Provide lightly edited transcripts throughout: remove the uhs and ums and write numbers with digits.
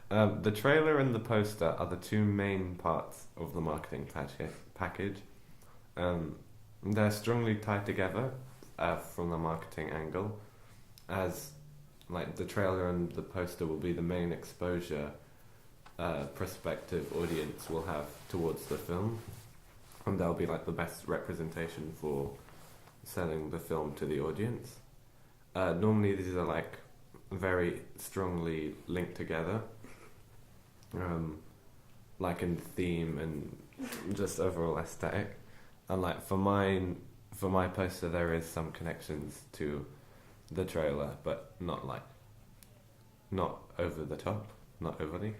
The trailer and the poster are the two main parts of the marketing package. Um, they're strongly tied together from the marketing angle, as like the trailer and the poster will be the main exposure prospective audience will have towards the film, and they'll be like the best representation for selling the film to the audience. Normally, these are like very strongly linked together, um, like in theme and just overall aesthetic. And like for my poster, there is some connections to the trailer, but not over the top, not overly.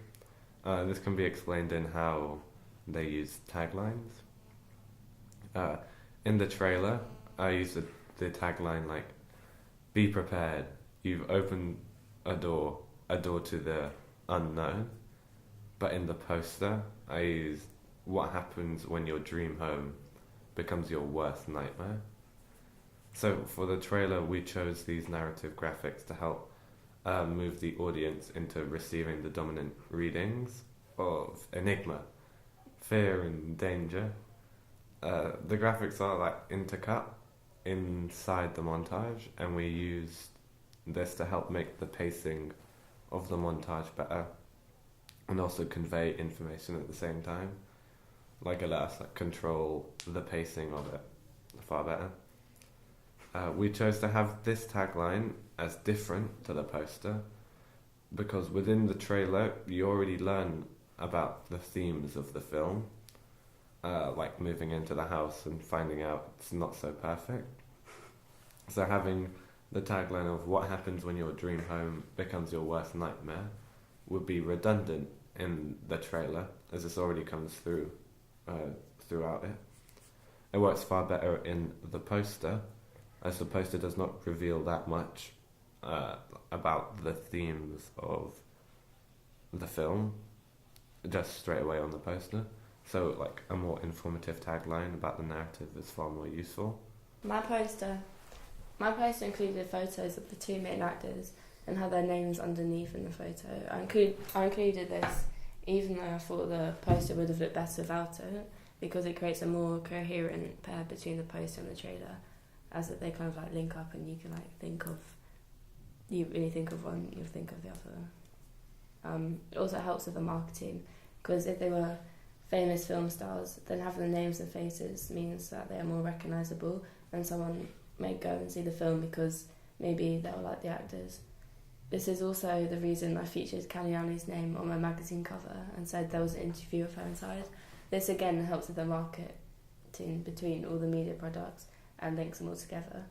This can be explained in how they use taglines. Uh, in the trailer, I use the tagline like "Be prepared. You've opened a door to the unknown." But in the poster, I use "What happens when your dream home becomes your worst nightmare." So for the trailer, we chose these narrative graphics to help move the audience into receiving the dominant readings of enigma, fear, and danger. The graphics are like intercut inside the montage, and we used this to help make the pacing of the montage better and also convey information at the same time. Like it let us like control the pacing of it far better. We chose to have this tagline as different to the poster because within the trailer you already learn about the themes of the film, like moving into the house and finding out it's not so perfect. So having the tagline of "What happens when your dream home becomes your worst nightmare" would be redundant in the trailer as this already comes throughout it. It works far better in the poster as the poster does not reveal that much about the themes of the film just straight away on the poster. So like a more informative tagline about the narrative is far more useful. My poster My poster included photos of the two main actors and had their names underneath in the photo. I included this even though I thought the poster would have looked better without it, because it creates a more coherent pair between the poster and the trailer, as that they kind of like link up and you can like think of, when you think of one, you think of the other. It also helps with the marketing, because if they were famous film stars, then having the names and faces means that they are more recognisable, and someone may go and see the film because maybe they'll like the actors. This is also the reason I featured Kalyani's name on my magazine cover and said there was an interview of her inside. This again helps with the marketing between all the media products and links them all together.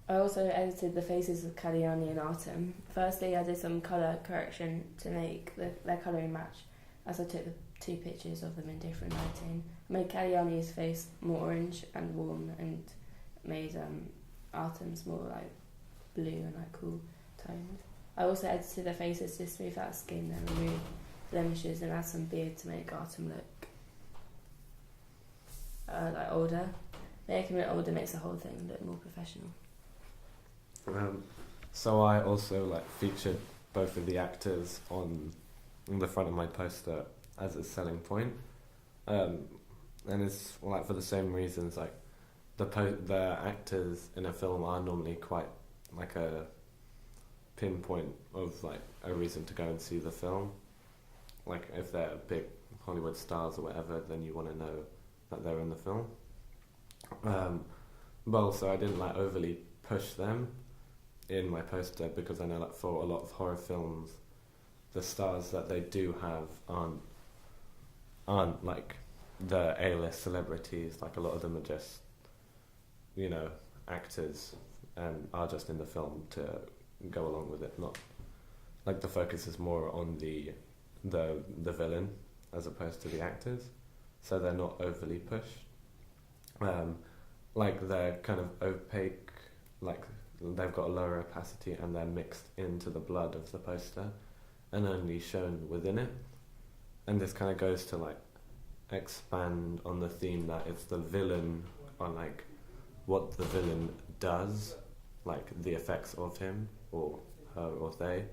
I also edited the faces of Kalyani and Artem. Firstly, I did some colour correction to make their colouring match, as I took the two pictures of them in different lighting. I made Kalyani's face more orange and warm, and made Artem's more like blue and like cool toned. I also edited their faces to smooth out skin and remove blemishes and add some beard to make Artem look like older. Making him look older makes the whole thing look more professional. So I also like featured both of the actors on the front of my poster as a selling point, and it's like for the same reasons. Like the actors in a film are normally quite like a pinpoint of like a reason to go and see the film. Like if they're big Hollywood stars or whatever, then you want to know that they're in the film. But also I didn't like overly push them in my poster, because I know like for a lot of horror films, the stars that they do have aren't like the A-list celebrities. Like a lot of them are just, you know, actors and are just in the film to go along with it. Not like the focus is more on the villain as opposed to the actors, so they're not overly pushed. Like they're kind of opaque, like they've got a lower opacity and they're mixed into the blood of the poster and only shown within it. And this kind of goes to like expand on the theme that it's the villain, on like what the villain does, like the effects of him or her or they,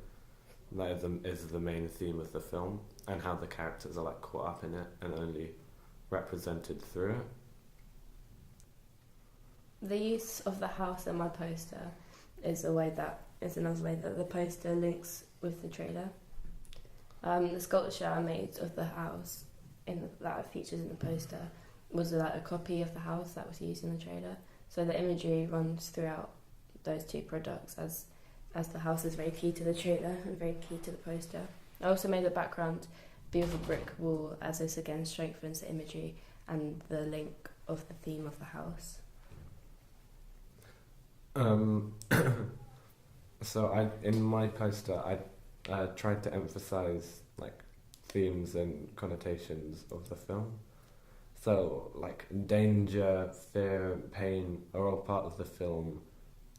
that is the main theme of the film, and how the characters are like caught up in it and only represented through it. The use of the house in my poster is another way that the poster links with the trailer. The sculpture I made of the house that features in the poster was like a copy of the house that was used in the trailer. So the imagery runs throughout those two products as the house is very key to the trailer and very key to the poster. I also made the background be of a brick wall, as this again strengthens the imagery and the link of the theme of the house. So in my poster I tried to emphasize like themes and connotations of the film. So like danger, fear, pain are all part of the film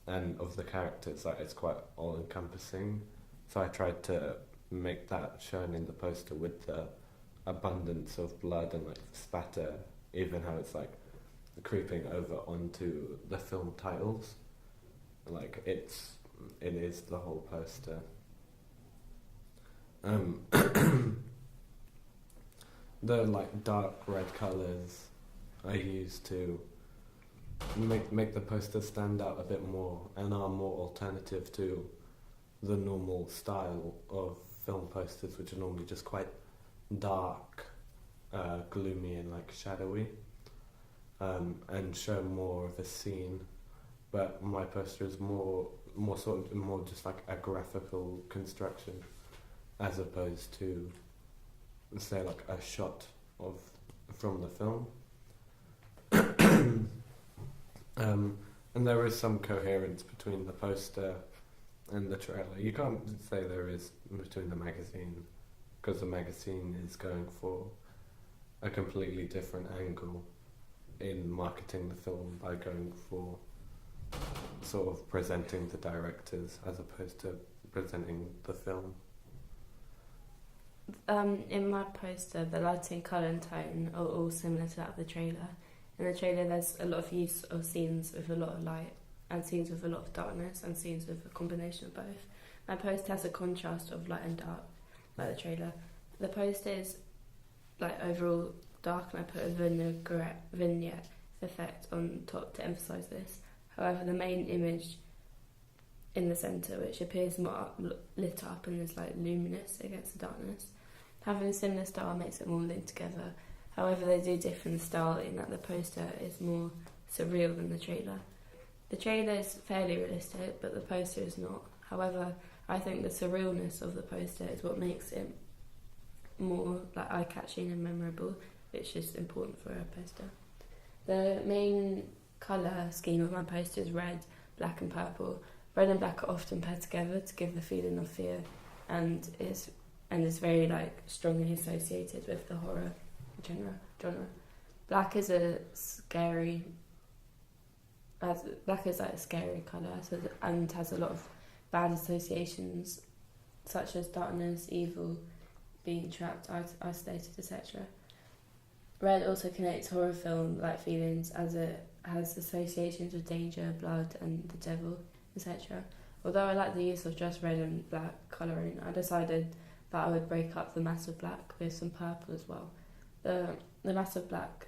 and of the characters. Like it's quite all encompassing. So I tried to make that shown in the poster with the abundance of blood and like spatter, even how it's like creeping over onto the film titles. Like it is the whole poster. The like dark red colours I use to make the poster stand out a bit more and are more alternative to the normal style of film posters, which are normally just quite dark, gloomy and like shadowy, and show more of a scene. But my poster is more just like a graphical construction, as opposed to say like a shot from the film. And there is some coherence between the poster and the trailer. You can't say there is between the magazine, because the magazine is going for a completely different angle in marketing the film by going for sort of presenting the directors as opposed to presenting the film. In my poster, the lighting, colour and tone are all similar to that of the trailer. In the trailer there's a lot of use of scenes with a lot of light and scenes with a lot of darkness and scenes with a combination of both. My poster has a contrast of light and dark, like the trailer. The poster is like overall dark, and I put a vignette effect on top to emphasise this. However, the main image in the centre, which appears more lit up and is like luminous against the darkness, having a similar style makes it more linked together. However, they do differ in style in that the poster is more surreal than the trailer. The trailer is fairly realistic, but the poster is not. However, I think the surrealness of the poster is what makes it more like eye-catching and memorable, which is important for a poster. The main colour scheme of my poster is red, black and purple. Red and black are often paired together to give the feeling of fear, and is very like strongly associated with the horror genre. Black is like a scary colour, and has a lot of bad associations such as darkness, evil, being trapped, isolated, etc. Red also connects horror film like feelings, as it has associations with danger, blood and the devil, etc. Although I like the use of just red and black colouring, I decided that I would break up the matte of black with some purple as well. The matte of black,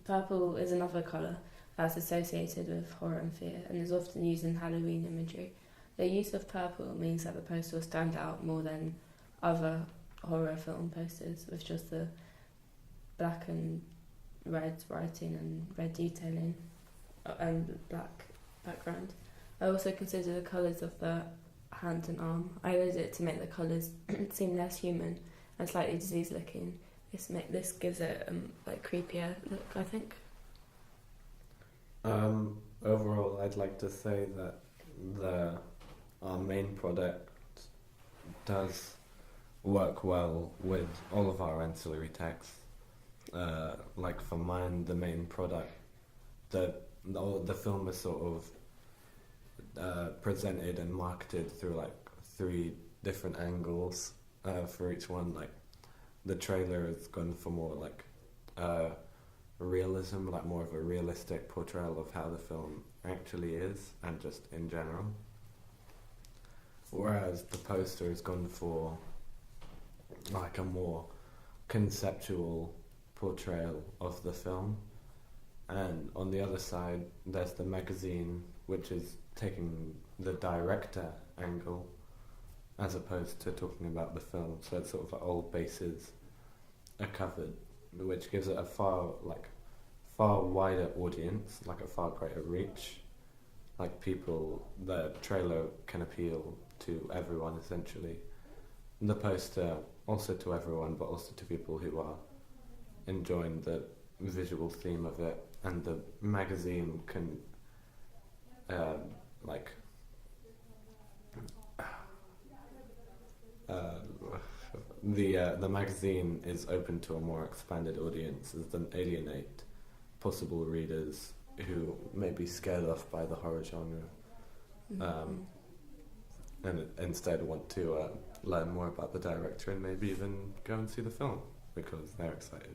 purple is another colour that's associated with horror and fear and is often used in Halloween imagery. The use of purple means that the poster will stand out more than other horror film posters with just the black and red writing and red detailing and black background. I also consider the colours of the hand and arm. I added it to make the colours seem less human and slightly diseased looking. This gives it like creepier look, I think. Overall, I'd like to say that our main product does work well with all of our ancillary texts. Like for mine, the main product, the film is sort of presented and marketed through like 3 different angles for each one. Like the trailer has gone for more like realism, like more of a realistic portrayal of how the film actually is and just in general. whereas the poster has gone for like a more conceptual portrayal of the film. And on the other side, there's the magazine, which is taking the director angle as opposed to talking about the film. So it's sort of like all bases are covered, which gives it a far wider audience, like a far greater reach. Like people, the trailer can appeal to everyone essentially. The poster also to everyone, but also to people who are enjoying the visual theme of it. And the magazine can, like, the magazine is open to a more expanded audience as than alienate possible readers who may be scared off by the horror genre, and instead want to learn more about the director and maybe even go and see the film because they're excited.